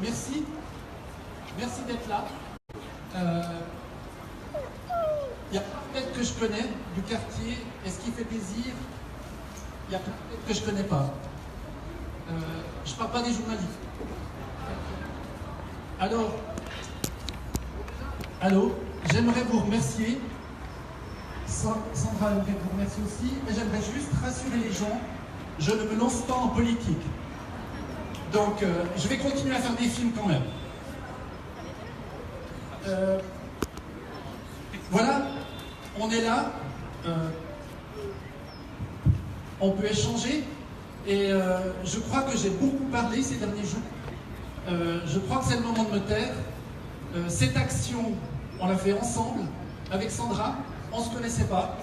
merci. Merci d'être là. Il y a peut-être que je connais du quartier, et ce qui fait plaisir, il y a peut-être que je ne connais pas. Je ne parle pas des journalistes. Alors, allô, j'aimerais vous remercier. Sandra aimerait vous remercier aussi, mais j'aimerais juste rassurer les gens, je ne me lance pas en politique. Donc, je vais continuer à faire des films quand même. Voilà, on est là, on peut échanger, et je crois que j'ai beaucoup parlé ces derniers jours. Je crois que c'est le moment de me taire. Cette action, on l'a fait ensemble, avec Sandra, on ne se connaissait pas.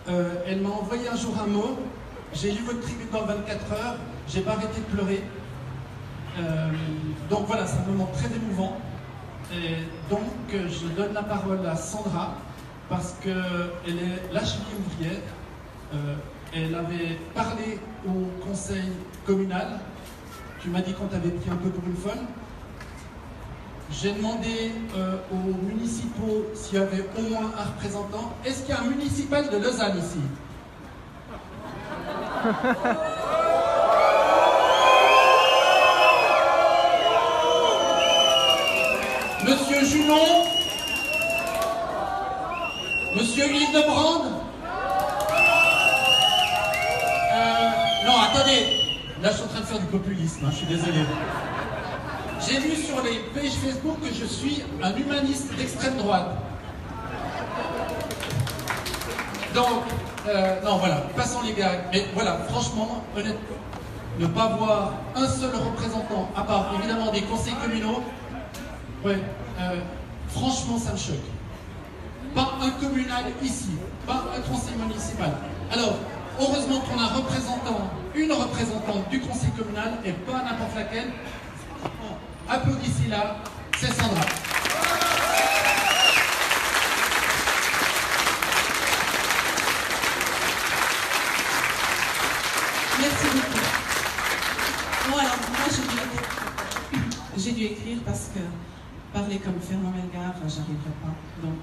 Elle m'a envoyé un jour un mot, j'ai lu votre tribune dans 24 heures, j'ai pas arrêté de pleurer. Donc voilà, c'est un moment très émouvant. Et donc je donne la parole à Sandra, parce qu'elle est la cheville ouvrière. Elle avait parlé au conseil communal. Tu m'as dit qu'on t'avait pris un peu pour une folle. J'ai demandé aux municipaux s'il y avait au moins un représentant. Est-ce qu'il y a un municipal de Lausanne ici? Monsieur Junon? Monsieur Hildebrand? Non, attendez. Là, je suis en train de faire du populisme, hein, je suis désolé. J'ai vu sur les pages Facebook que je suis un humaniste d'extrême droite. Donc, non, voilà, passons les gags. Mais voilà, franchement, honnêtement, ne pas voir un seul représentant, à part évidemment des conseils communaux, ouais, franchement, ça me choque. Pas un communal ici, pas un conseil municipal. Alors, heureusement qu'on a un représentant, une représentante du conseil communal, et pas n'importe laquelle. Applaudissez-la, c'est Sandra. Merci beaucoup. Bon, alors, moi, j'ai dû écrire parce que parler comme Fernand Melgar, j'arriverai pas. Donc,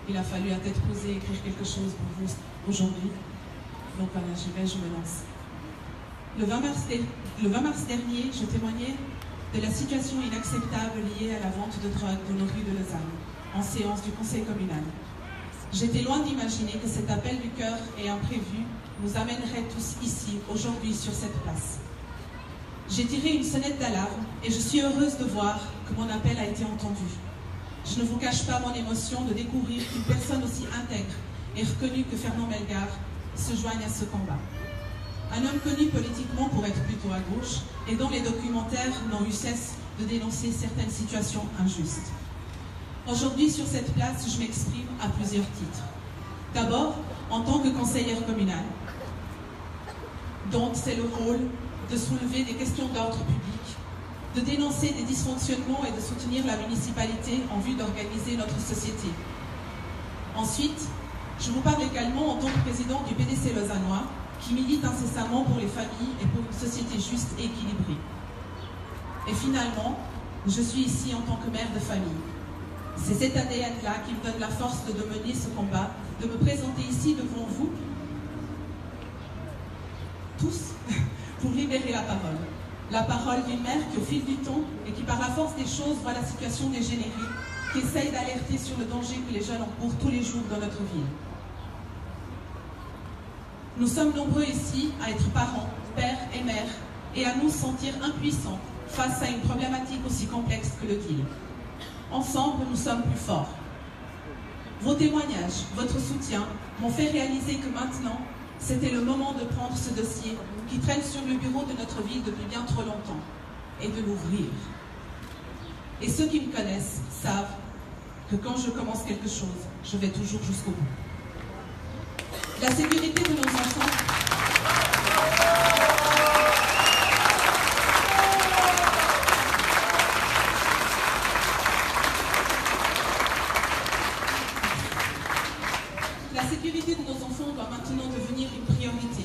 il a fallu à tête posée écrire quelque chose pour vous aujourd'hui. Donc, voilà, je me lance. Le 20 mars dernier, je témoignais de la situation inacceptable liée à la vente de drogue dans nos rues de Lausanne, en séance du conseil communal. J'étais loin d'imaginer que cet appel du cœur et imprévu nous amènerait tous ici, aujourd'hui, sur cette place. J'ai tiré une sonnette d'alarme et je suis heureuse de voir que mon appel a été entendu. Je ne vous cache pas mon émotion de découvrir qu'une personne aussi intègre et reconnue que Fernand Melgar se joigne à ce combat. Un homme connu politiquement pour être plutôt à gauche et dont les documentaires n'ont eu cesse de dénoncer certaines situations injustes. Aujourd'hui, sur cette place, je m'exprime à plusieurs titres. D'abord, en tant que conseillère communale, dont c'est le rôle de soulever des questions d'ordre public, de dénoncer des dysfonctionnements et de soutenir la municipalité en vue d'organiser notre société. Ensuite, je vous parle également en tant que présidente du PDC lausannois, qui milite incessamment pour les familles et pour une société juste et équilibrée. Et finalement, je suis ici en tant que mère de famille. C'est cet ADN-là qui me donne la force de mener ce combat, de me présenter ici devant vous, tous, pour libérer la parole. La parole d'une mère qui, au fil du temps, et qui par la force des choses voit la situation dégénérer, qui essaye d'alerter sur le danger que les jeunes encourent tous les jours dans notre ville. Nous sommes nombreux ici à être parents, pères et mères, et à nous sentir impuissants face à une problématique aussi complexe que le deal. Ensemble, nous sommes plus forts. Vos témoignages, votre soutien m'ont fait réaliser que maintenant, c'était le moment de prendre ce dossier qui traîne sur le bureau de notre ville depuis bien trop longtemps et de l'ouvrir. Et ceux qui me connaissent savent que quand je commence quelque chose, je vais toujours jusqu'au bout. La sécurité de nos enfants. La sécurité de nos enfants doit maintenant devenir une priorité.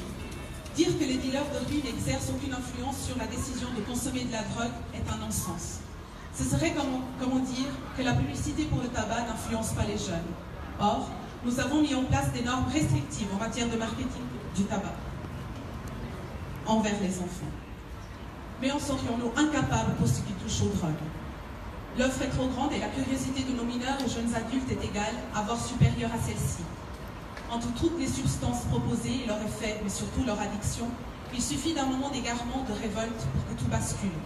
Dire que les dealers de rue n'exercent aucune influence sur la décision de consommer de la drogue est un non-sens. Ce serait comment dire que la publicité pour le tabac n'influence pas les jeunes. Or, nous avons mis en place des normes restrictives en matière de marketing du tabac envers les enfants. Mais en serions-nous incapables pour ce qui touche aux drogues? L'offre est trop grande et la curiosité de nos mineurs et jeunes adultes est égale, voire supérieure à celle-ci. Entre toutes les substances proposées, leur effet, mais surtout leur addiction, il suffit d'un moment d'égarement, de révolte pour que tout bascule.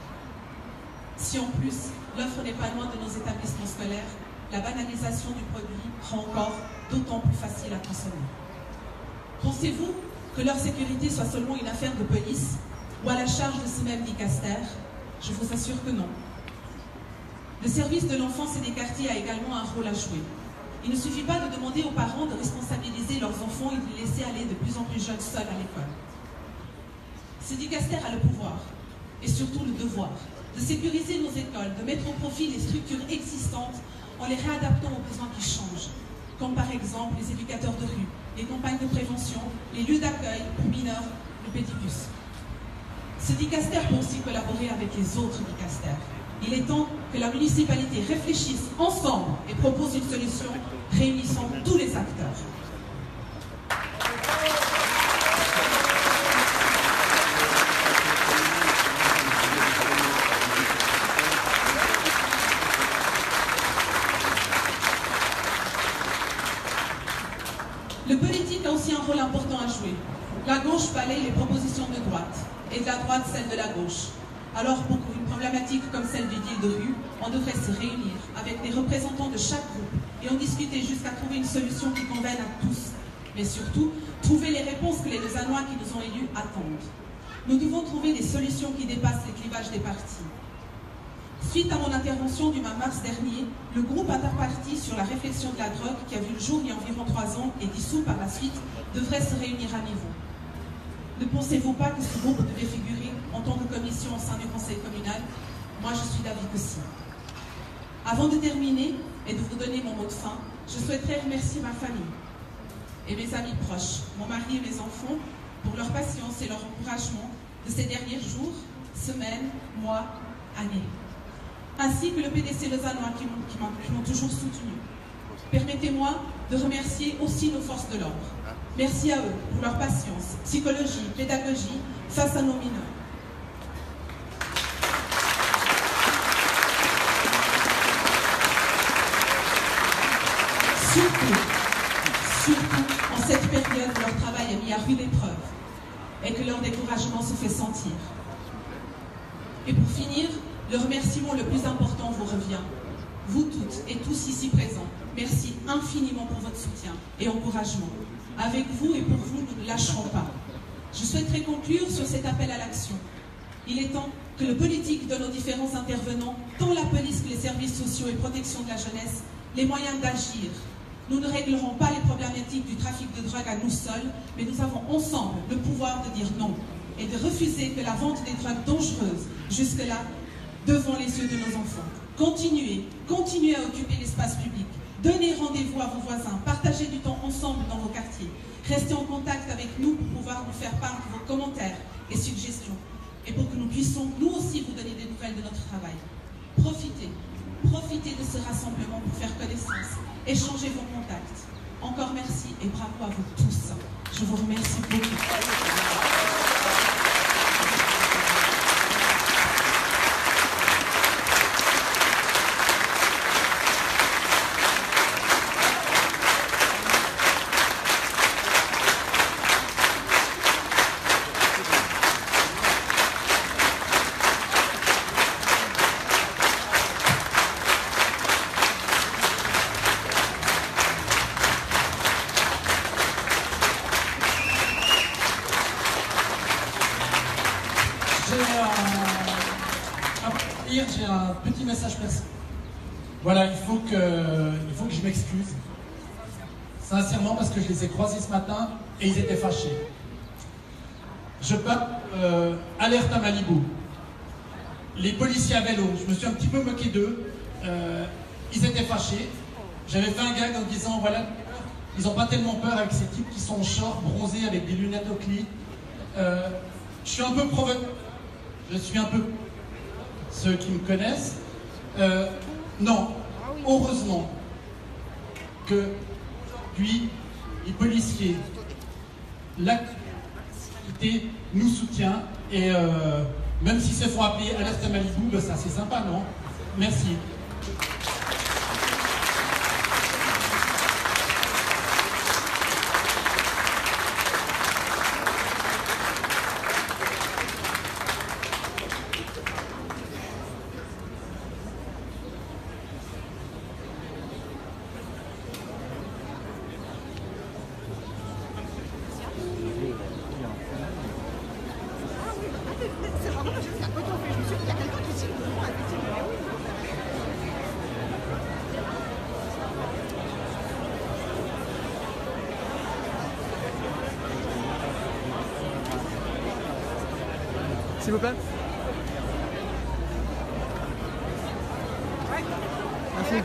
Si en plus, l'offre n'est pas loin de nos établissements scolaires, la banalisation du produit rend encore d'autant plus facile à consommer. Pensez-vous que leur sécurité soit seulement une affaire de police ou à la charge de ce même dicaster? Je vous assure que non. Le service de l'enfance et des quartiers a également un rôle à jouer. Il ne suffit pas de demander aux parents de responsabiliser leurs enfants et de les laisser aller de plus en plus jeunes seuls à l'école. Ce dicaster a le pouvoir, et surtout le devoir, de sécuriser nos écoles, de mettre au profit les structures existantes en les réadaptant aux besoins qui changent, comme par exemple les éducateurs de rue, les campagnes de prévention, les lieux d'accueil pour mineurs, le pédibus. Ce dicaster peut aussi collaborer avec les autres dicasters. Il est temps que la municipalité réfléchisse ensemble et propose une solution réunissant tous les acteurs. Le politique a aussi un rôle important à jouer. La gauche balaye les propositions de droite, et de la droite celles de la gauche. Alors pour une problématique comme celle du deal de rue, on devrait se réunir avec des représentants de chaque groupe et en discuter jusqu'à trouver une solution qui convienne à tous. Mais surtout, trouver les réponses que les Lausannois qui nous ont élus attendent. Nous devons trouver des solutions qui dépassent les clivages des partis. Suite à mon intervention du 20 mars dernier, le groupe interparti sur la réflexion de la drogue, qui a vu le jour il y a environ 3 ans et dissous par la suite, devrait se réunir à nouveau. Ne pensez-vous pas que ce groupe devait figurer en tant que commission au sein du conseil communal? Moi, je suis d'avis que si. Avant de terminer et de vous donner mon mot de fin, je souhaiterais remercier ma famille et mes amis proches, mon mari et mes enfants, pour leur patience et leur encouragement de ces derniers jours, semaines, mois, années. Ainsi que le PDC lausannois qui m'ont toujours soutenu. Permettez-moi de remercier aussi nos forces de l'ordre. Merci à eux pour leur patience, psychologie, pédagogie face à nos mineurs. Surtout en cette période où leur travail est mis à rude épreuve et que leur découragement se fait sentir. Et pour finir, le remerciement le plus important vous revient. Vous toutes et tous ici présents, merci infiniment pour votre soutien et encouragement. Avec vous et pour vous, nous ne lâcherons pas. Je souhaiterais conclure sur cet appel à l'action. Il est temps que le politique donne aux différents intervenants, tant la police que les services sociaux et protection de la jeunesse, les moyens d'agir. Nous ne réglerons pas les problématiques du trafic de drogue à nous seuls, mais nous avons ensemble le pouvoir de dire non et de refuser que la vente des drogues dangereuses, jusque-là, devant les yeux de nos enfants. Continuez à occuper l'espace public. Donnez rendez-vous à vos voisins, partagez du temps ensemble dans vos quartiers. Restez en contact avec nous pour pouvoir nous faire part de vos commentaires et suggestions. Et pour que nous puissions, nous aussi, vous donner des nouvelles de notre travail. Profitez de ce rassemblement pour faire connaissance. Échangez vos contacts. Encore merci et bravo à vous tous. Je vous remercie beaucoup. J'ai un petit message personnel. Voilà, il faut que je m'excuse. Sincèrement, parce que je les ai croisés ce matin et ils étaient fâchés. Je parle alerte à Malibu. Les policiers à vélo, je me suis un petit peu moqué d'eux. Ils étaient fâchés. J'avais fait un gag en disant, voilà, ils n'ont pas tellement peur avec ces types qui sont en short, bronzés, avec des lunettes au cli. Je suis un peu provocateur. je suis un peu... Ceux qui me connaissent, non, heureusement que aujourd'hui, les policiers, l'activité nous soutient et même s'ils se font appeler Alerte à Malibu, ben ça c'est sympa, non? Merci. C'est vraiment quand j'ai vu la photo, je me suis dit, il y a quelqu'un qui signe pour moi. S'il vous plaît. Merci.